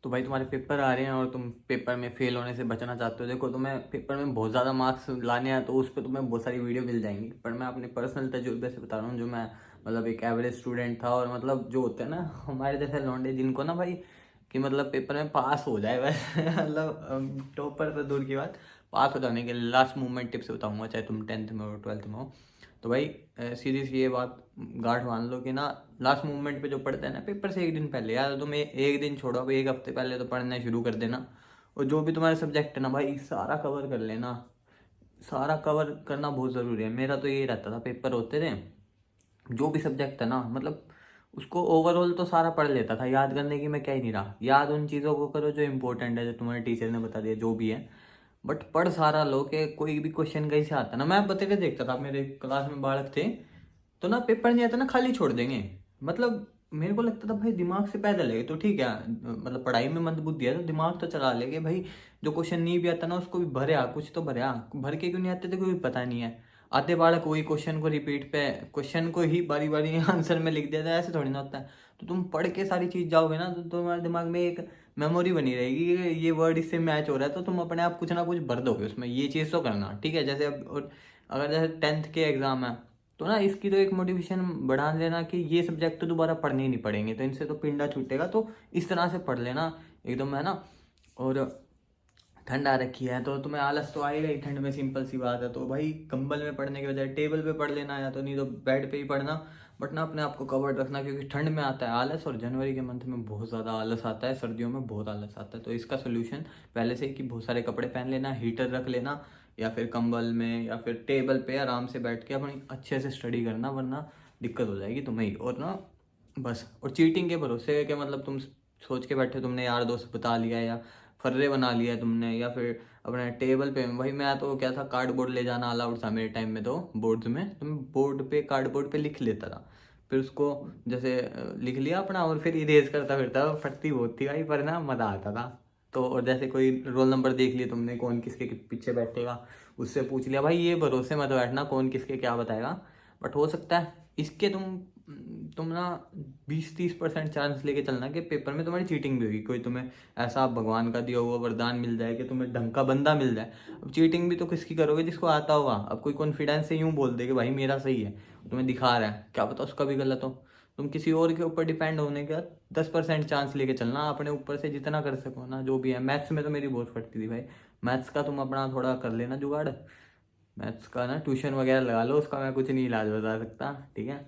तो भाई तुम्हारे पेपर आ रहे हैं और तुम पेपर में फेल होने से बचना चाहते हो। देखो, तुम्हें पेपर में बहुत ज़्यादा मार्क्स लाने हैं तो उस पर तुम्हें बहुत सारी वीडियो मिल जाएंगी, पर मैं अपने पर्सनल तजुर्बे से बता रहा हूँ। जो मैं मतलब एक एवरेज स्टूडेंट था, और मतलब जो होते हैं ना हमारे जैसे लौंडे, जिनको ना भाई कि मतलब पेपर में पास हो जाए वैसे मतलब टॉपर तो दूर की बात, पास हो जाने के लास्ट मूवमेंट टिप्स बताऊंगा, चाहे तुम 10th में हो 12th में हो। तो भाई सीधी सी ये बात गांठ मान लो कि ना, लास्ट मूवमेंट पे जो पढ़ते हैं ना पेपर से एक दिन पहले, यार तुम एक दिन छोड़ो, अब एक हफ्ते पहले तो पढ़ना शुरू कर देना। और जो भी तुम्हारे सब्जेक्ट है ना भाई, सारा कवर कर लेना। सारा कवर करना बहुत ज़रूरी है। मेरा तो यही रहता था, पेपर होते थे जो भी सब्जेक्ट था ना, मतलब उसको ओवरऑल तो सारा पढ़ लेता था। याद करने की मैं क्या ही नहीं रहा, याद उन चीज़ों को करो जो इंपॉर्टेंट है, जो तुम्हारे टीचर ने बता दिया जो भी है। बट पढ़ सारा लो कि कोई भी क्वेश्चन कहीं से आता ना। मैं बतेरे देखता था, मेरे क्लास में बालक थे तो ना, पेपर नहीं आता ना खाली छोड़ देंगे। मतलब मेरे को लगता था भाई दिमाग से पैदल है तो ठीक है, मतलब पढ़ाई में मंदबुद्धि है तो दिमाग तो चला लेंगे भाई। जो क्वेश्चन नहीं भी आता ना उसको भी भरे आ, कुछ तो भरे आ, भर के क्यों नहीं आते थे कोई पता नहीं है। आधे बालक वही क्वेश्चन को रिपीट पे, क्वेश्चन को ही बारी बारी आंसर में लिख देता है, ऐसे थोड़ी ना होता है। तो तुम पढ़ के सारी चीज जाओगे ना तो तुम्हारे दिमाग में एक मेमोरी बनी रहेगी कि ये वर्ड इससे मैच हो रहा है, तो तुम अपने आप कुछ ना कुछ भर दोगे उसमें। ये चीज़ तो करना ठीक है। जैसे अब और अगर जैसे 10th के एग्जाम है तो ना, इसकी तो एक मोटिवेशन बढ़ा लेना कि ये सब्जेक्ट तो दोबारा पढ़ने ही नहीं पड़ेंगे, तो इनसे तो पिंडा छूटेगा, तो इस तरह से पढ़ लेना एकदम, है ना। और ठंड आ रखी है तो तुम्हें आलस तो आएगा ही ठंड में, सिंपल सी बात है। तो भाई कंबल में पढ़ने के बजाय टेबल पे पढ़ लेना, या तो नहीं तो बेड पे ही पढ़ना। बट ना अपने आप को कवर्ड रखना, क्योंकि ठंड में आता है आलस, और जनवरी के मंथ में बहुत ज़्यादा आलस आता है, सर्दियों में बहुत आलस आता है। तो इसका सोल्यूशन पहले से ही कि बहुत सारे कपड़े पहन लेना, हीटर रख लेना, या फिर कंबल में या फिर टेबल पे आराम से बैठ के अपनी अच्छे से स्टडी करना, वरना दिक्कत हो जाएगी तुम्हें ही। और ना बस, और चीटिंग के भरोसे के मतलब तुम सोच के बैठे, तुमने यार दोस्त बता लिया या फर्रे बना लिया तुमने, या फिर अपने टेबल पे भाई, मैं तो क्या था, कार्डबोर्ड ले जाना अलाउड था मेरे टाइम में, तो बोर्ड्स में तो मैं बोर्ड पे कार्डबोर्ड पे लिख लेता था। फिर उसको जैसे लिख लिया अपना, और फिर इरेज करता फिरता, फटती बहुत थी भाई पर ना मज़ा आता था। तो और जैसे कोई रोल नंबर देख लिया तुमने, कौन किसके पीछे बैठेगा, उससे पूछ लिया भाई, ये भरोसे मत बैठना कौन किसके क्या बताएगा। बट हो सकता है इसके तुम ना 20-30% चांस लेके चलना कि पेपर में तुम्हारी चीटिंग भी होगी। कोई तुम्हें ऐसा भगवान का दिया हुआ वरदान मिल जाए कि तुम्हें ढंग का बंदा मिल जाए। अब चीटिंग भी तो किसकी करोगे, जिसको आता होगा। अब कोई कॉन्फिडेंस से यूं बोल दे कि भाई मेरा सही है, तुम्हें दिखा रहा है, क्या पता उसका भी गलत हो। तुम किसी और के ऊपर डिपेंड होने का 10% चांस लेके चलना, अपने ऊपर से जितना कर सको ना, जो भी है। मैथ्स में तो मेरी बहुत फटती थी भाई। मैथ्स का तुम अपना थोड़ा कर लेना जुगाड़। मैथ्स का ना ट्यूशन वगैरह लगा लो, उसका मैं कुछ नहीं इलाज बता सकता, ठीक है।